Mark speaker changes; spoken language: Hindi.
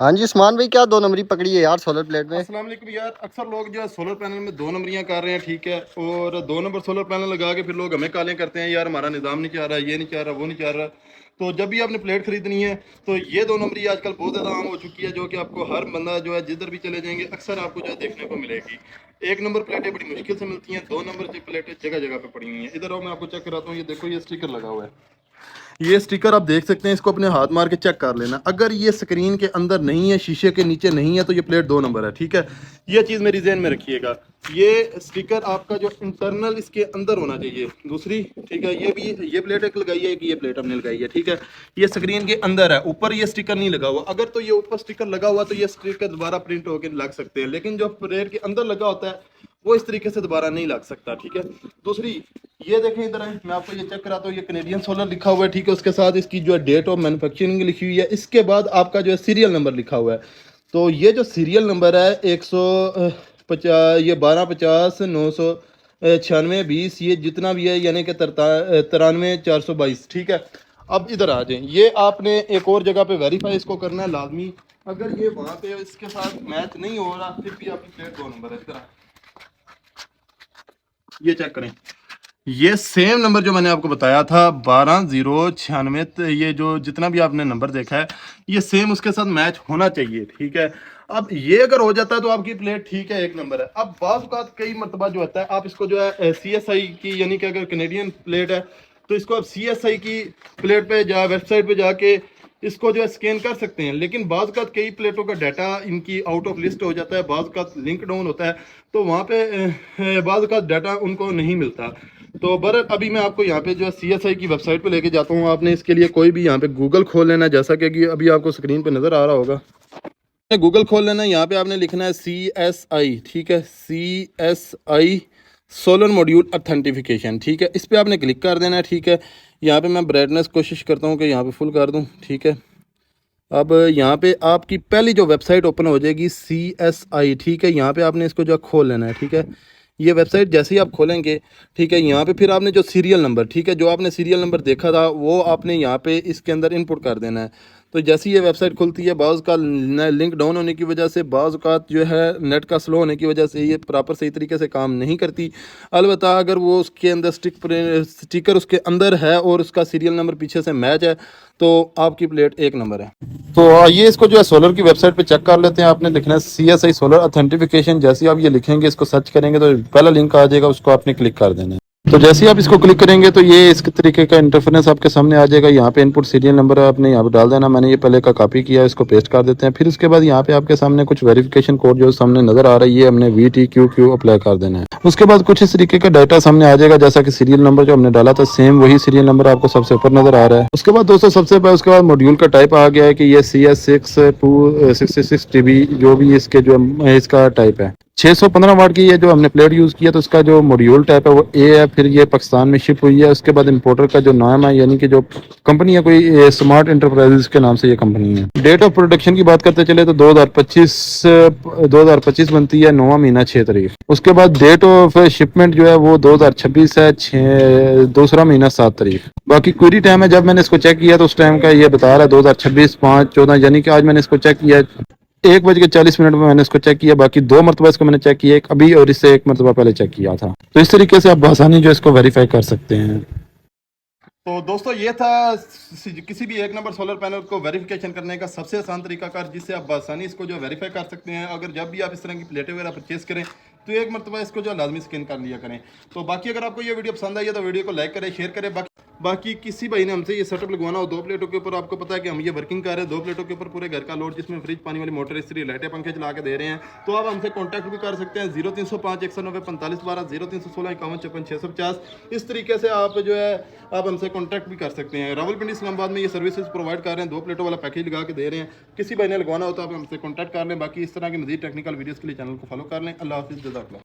Speaker 1: हाँ जी उस्मान भाई, क्या 2 नंबरी पकड़ी है यार सोलर प्लेट में।
Speaker 2: अस्सलाम वालेकुम यार, अक्सर लोग जो है सोलर पैनल में 2 नंबरियां कर रहे हैं, ठीक है। और 2 नंबर सोलर पैनल लगा के फिर लोग हमें कालें करते हैं, यार हमारा निज़ाम नहीं चाह रहा, ये नहीं चाह रहा, वो नहीं चाह रहा। तो जब भी आपने प्लेट खरीदनी है तो ये 2 नंबरी आजकल बहुत ज़्यादा आम हो चुकी है, जो कि आपको हर बंदा जो है जिधर भी चले जाएंगे अक्सर आपको जो है देखने को मिलेगी। 1 नंबर प्लेटें बड़ी मुश्किल से मिलती हैं, 2 नंबर की प्लेटें जगह जगह पे पड़ी हुई हैं। इधर आओ, मैं आपको चेक कराता हूँ। ये देखो, ये स्टिकर लगा हुआ है। ये स्टिकर आप देख सकते हैं, इसको अपने हाथ मार के चेक कर लेना। अगर ये स्क्रीन के अंदर नहीं है, शीशे के नीचे नहीं है, तो ये प्लेट 2 नंबर है, ठीक है। ये चीज़ मेरी ज़हन में रखिएगा। ये स्टिकर आपका जो इंटरनल इसके अंदर होना चाहिए। दूसरी, ठीक है, ये भी ये प्लेट एक लगाई है कि ये प्लेट हमने लगाई है, ठीक है। ये स्क्रीन के अंदर है, ऊपर ये स्टिकर नहीं लगा हुआ। अगर तो ये ऊपर स्टिकर लगा हुआ तो ये स्टिकर दोबारा प्रिंट होकर लग सकते हैं, लेकिन जो प्लेट के अंदर लगा होता है वो इस तरीके से दोबारा नहीं लग सकता, ठीक है। दूसरी, ये देखें इधर है, मैं आपको ये चेक कराता हूँ। ये कैनेडियन सोलर लिखा हुआ है, ठीक है। उसके साथ इसकी जो है डेट ऑफ मैन्युफैक्चरिंग लिखी हुई है। इसके बाद आपका जो है सीरियल नंबर लिखा हुआ है। तो ये जो सीरियल नंबर है 150, ये 1250 996 ये जितना भी है, यानी कि 93 422, ठीक है। अब इधर आ जाए, ये आपने एक और जगह पे वेरीफाई इसको करना है लाजमी। अगर ये वहाँ पे इसके साथ मैच नहीं हो रहा, फिर भी आपकी प्लेट 2 नंबर है। इधर ये चेक करें, ये सेम नंबर जो मैंने आपको बताया था 12 0 96, ये जो जितना भी आपने नंबर देखा है ये सेम उसके साथ मैच होना चाहिए, ठीक है। अब ये अगर हो जाता है तो आपकी प्लेट ठीक है, 1 नंबर है। अब बाज़ औक़ात कई मरतबा जो होता है, आप इसको जो है CSI की, यानी कि अगर कैनेडियन प्लेट है तो इसको आप CSI की प्लेट पे वेबसाइट पे जाके इसको जो है स्कैन कर सकते हैं। लेकिन बाज़ औक़ात कई प्लेटों का डाटा इनकी आउट ऑफ लिस्ट हो जाता है, बाज़ औक़ात लिंक डाउन होता है, तो वहाँ पे बाज़ औक़ात डाटा उनको नहीं मिलता। तो बर अभी मैं आपको यहाँ पे जो है CSI की वेबसाइट पे लेके जाता हूँ। आपने इसके लिए कोई भी यहाँ पे गूगल खोल लेना है, जैसा कि अभी आपको स्क्रीन पे नज़र आ रहा होगा। गूगल खोल लेना है, यहाँ पे आपने लिखना है CSI, ठीक है। CSI सोलर मॉड्यूल ऑथेंटिफिकेशन, ठीक है। इस पर आपने क्लिक कर देना है, ठीक है। यहाँ पे मैं ब्राइटनेस कोशिश करता हूँ कि यहाँ पे फुल कर दूँ, ठीक है। अब यहाँ पे आपकी पहली जो वेबसाइट ओपन हो जाएगी CSI, ठीक है। यहाँ पे आपने इसको जो खोल लेना है, ठीक है। ये वेबसाइट जैसे ही आप खोलेंगे, ठीक है, यहाँ पे फिर आपने जो सीरियल नंबर, ठीक है, जो आपने सीरियल नंबर देखा था वो आपने यहाँ पे इसके अंदर इनपुट कर देना है। तो जैसे ही ये वेबसाइट खुलती है, बाज़ का लिंक डाउन होने की वजह से, बाज़ का जो है नेट का स्लो होने की वजह से ये प्रॉपर सही तरीके से काम नहीं करती। अलबत्ता अगर वो उसके अंदर स्टिकर उसके अंदर है और उसका सीरियल नंबर पीछे से मैच है तो आपकी प्लेट 1 नंबर है। तो ये इसको जो है सोलर की वेबसाइट पे चेक कर लेते हैं। आपने लिखना है CSI सोलर ऑथेंटिफिकेशन। जैसे ही आप ये लिखेंगे, इसको सर्च करेंगे तो पहला लिंक आ जाएगा, उसको आपने क्लिक कर देना है। तो जैसे ही आप इसको क्लिक करेंगे तो ये इस तरीके का इंटरफेरेंस आपके सामने आ जाएगा। यहाँ पे इनपुट सीरियल नंबर आपने यहाँ पे डाल देना। मैंने ये पहले का कॉपी किया, इसको पेस्ट कर देते हैं। फिर उसके बाद यहाँ पे आपके सामने कुछ वेरिफिकेशन कोड जो सामने नजर आ रही है, हमने VTQQ अप्लाई कर देना है। उसके बाद कुछ इस तरीके का डाटा सामने आ जाएगा, जैसा कि सीरियल नंबर जो हमने डाला था सेम वही सीरियल नंबर आपको सबसे ऊपर नजर आ रहा है। उसके बाद दोस्तों सबसे पहले उसके बाद मॉड्यूल का टाइप आ गया है कि ये CS6266TB जो भी इसके जो इसका टाइप है। 615 वाट की ये जो हमने प्लेट यूज़ किया, तो उसका जो मॉड्यूल टाइप है वो A है। फिर ये पाकिस्तान में शिप हुई है। उसके बाद इंपोर्टर का जो नाम है, यानी कि जो कंपनी है, कोई स्मार्ट इंटरप्राइजेस के नाम से ये कंपनी है। डेट ऑफ प्रोडक्शन की बात करते चले तो 2025 बनती है, 9वां महीना 6 तारीख। उसके बाद डेट ऑफ शिपमेंट जो है वो 2026 है, 2रा महीना 7 तारीख। बाकी क्वेरी टाइम है, जब मैंने इसको चेक किया तो उस टाइम का ये बता रहा है 2026/5/14, यानी कि आज मैंने इसको चेक किया 1:40 में मैंने इसको चेक किया। बाकी 2 मरतबा इसको मैंने चेक किया, एक अभी और इससे 1 मरतबा पहले चेक किया था। तो इस तरीके से आप बआसानी जो इसको वेरीफाई कर सकते हैं। तो दोस्तों ये था किसी भी 1 नंबर सोलर पैनल को वेरिफिकेशन करने का सबसे आसान तरीकाकार, जिससे आप आसानी इसको जो वेरीफाई कर सकते हैं। अगर जब भी आप इस तरह की प्लेटें वगैरह परचेस करें तो 1 मरतबा इसको जो लाजमी स्कैन कर लिया करें। तो बाकी अगर आपको ये वीडियो पसंद आई है तो वीडियो को लाइक करें, शेयर करें। बाकी किसी भाई ने हमसे ये सेटअप लगवाना हो 2 प्लेटों के ऊपर, आपको पता है कि हम ये वर्किंग कर रहे हैं 2 प्लेटों के ऊपर पूरे घर का लोड, जिसमें फ्रिज, पानी वाली मोटर, इस्त्री, लाइटें, पंखे चला के दे रहे हैं, तो आप हमसे कॉन्टैक्ट भी कर सकते हैं 0305 190 45 12, 0316 51 56 650। इस तरीके से आप जो है आप हमसे कॉन्टैक्ट भी कर सकते हैं। रावलपिंडी इस्लामाबाद में ये सर्विसेज प्रोवाइड कर रहे हैं, 2 प्लेटों वाला पैकेज लगा के दे रहे हैं। किसी भाई ने लगवाना हो तो आप हमसे कॉन्टैक्ट कर लें। बाकी इस तरह की मजीद टेक्निकल वीडियोज़ के लिए चैनल को फॉलो कर लें। अल्लाह हाफिज़, जज़ाकल्लाह।